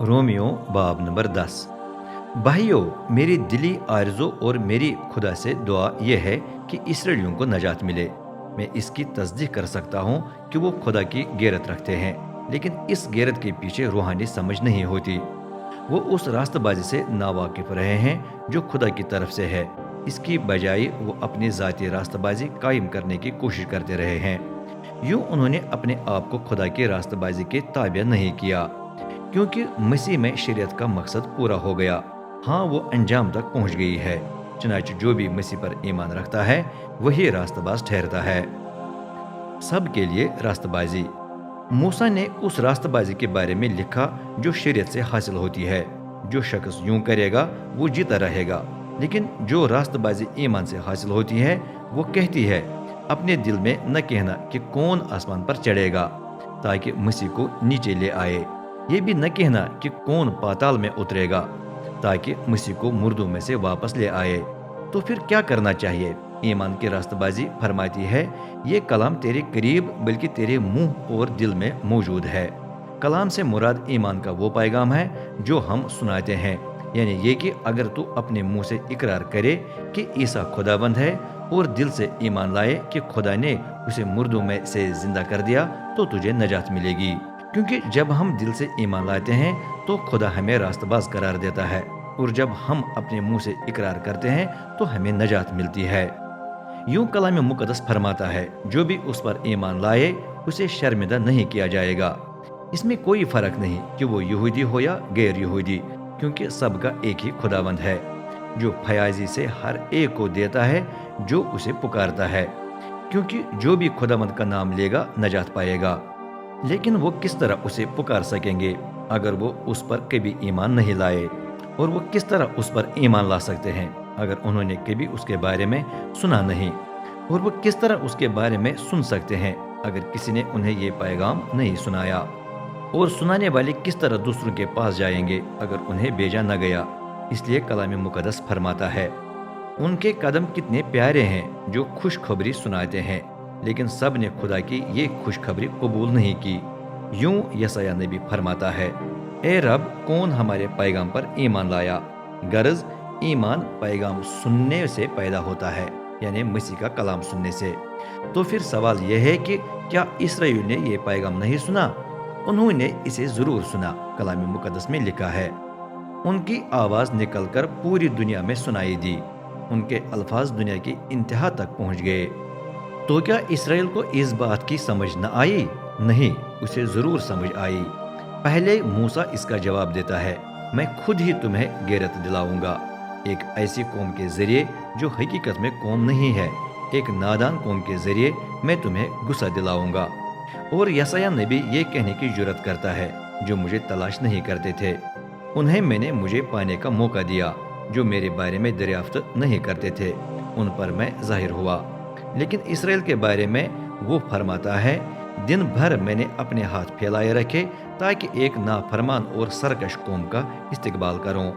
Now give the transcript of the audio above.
Romeo बाब number 10। भाइयों, मेरी दिली आरज़ू और मेरी खुदा से दुआ यह है कि इसराइलियों को नजात मिले। मैं इसकी तस्दीक कर सकता हूँ कि वो खुदा की गैरत रखते हैं, लेकिन इस गैरत के पीछे रूहानी समझ नहीं होती। वो उस रास्तबाजी से नावाकिफ रहे हैं जो खुदा की तरफ से है। इसकी बजाय वो अपनी ज़ाती रास्तबाजी कायम करने की कोशिश करते रहे हैं। यूं उन्होंने अपने आप को खुदा की रास्तबाजी के ताबे नहीं किया, क्योंकि मसीह में शरीयत का मकसद पूरा हो गया। हाँ, वो अंजाम तक पहुंच गई है। चुनांचे जो भी मसीह पर ईमान रखता है वही रास्तबाज ठहरता है। सब के लिए रास्तबाजी। मूसा ने उस रास्तबाजी के बारे में लिखा जो शरीयत से हासिल होती है। जो शख्स यूं करेगा वो जीता रहेगा, लेकिन जो रास्तबाजी ईमान से हासिल होती है वो कहती है, अपने दिल में न कहना कि कौन आसमान पर चढ़ेगा ताकि मसीह को नीचे ले आए। ये भी न कहना कि कौन पाताल में उतरेगा ताकि मसीह को मुर्दों में से वापस ले आए। तो फिर क्या करना चाहिए? ईमान की रास्तबाजी फरमाती है, ये कलाम तेरे करीब बल्कि तेरे मुंह और दिल में मौजूद है। कलाम से मुराद ईमान का वो पैगाम है जो हम सुनाते हैं, यानी ये कि अगर तू अपने मुंह से इकरार करे कि ईसा खुदाबंद है और दिल से ईमान लाए कि खुदा ने उसे मुर्दों में से जिंदा कर दिया, तो तुझे नजात मिलेगी। क्योंकि जब हम दिल से ईमान लाते हैं तो खुदा हमें रास्तबाज करार देता है, और जब हम अपने मुंह से इकरार करते हैं तो हमें नजात मिलती है। यूं कलाम मुकद्दस फरमाता है, जो भी उस पर ईमान लाए उसे शर्मिंदा नहीं किया जाएगा। इसमें कोई फर्क नहीं कि वो यहूदी हो या गैर यहूदी, क्योंकि सबका एक ही खुदावंद है जो फयाजी से हर एक को देता है जो उसे पुकारता है। क्योंकि जो भी खुदावंद का नाम लेगा नजात पाएगा। लेकिन वो किस तरह उसे पुकार सकेंगे अगर वो उस पर कभी ईमान नहीं लाए? और वो किस तरह उस पर ईमान ला सकते हैं अगर उन्होंने कभी उसके बारे में सुना नहीं? और वो किस तरह उसके बारे में सुन सकते हैं अगर किसी ने उन्हें ये पैगाम नहीं सुनाया? और सुनाने वाले किस तरह दूसरों के पास जाएंगे अगर उन्हें भेजा न गया? इसलिए कलाम मुकद्दस फरमाता है, उनके कदम कितने प्यारे हैं जो खुशखबरी सुनाते हैं, लेकिन सब ने खुदा की ये खुशखबरी कबूल नहीं की। यूं यशायाह नबी फरमाता है, ए रब, कौन हमारे पैगाम पर ईमान लाया? गरज ईमान पैगाम सुनने से पैदा होता है, यानी मसीह का कलाम सुनने से। तो फिर सवाल यह है कि क्या इसराइल ने ये पैगाम नहीं सुना? उन्होंने इसे जरूर सुना। कलाम मुकद्दस में लिखा है, उनकी आवाज निकलकर पूरी दुनिया में सुनाई दी, उनके अल्फाज दुनिया की इंतहा तक पहुंच गए। तो क्या इसराइल को इस बात की समझ न आई? नहीं, उसे जरूर समझ आई। पहले मूसा इसका जवाब देता है, मैं खुद ही तुम्हें गैरत दिलाऊंगा, एक ऐसी कौम के जरिए जो हकीकत में कौम नहीं है, एक नादान कौम के जरिए मैं तुम्हें गुस्सा दिलाऊंगा। और यशायाह नबी ये कहने की जुर्रत करता है, जो मुझे तलाश नहीं करते थे उन्हें मैंने मुझे पाने का मौका दिया, जो मेरे बारे में दरियाफ्त नहीं करते थे उन पर मैं जाहिर हुआ। लेकिन इसराइल के बारे में वो फरमाता है, दिन भर मैंने अपने हाथ फैलाए रखे ताकि एक नाफरमान और सरकश कौम का इस्तेकबाल करूं।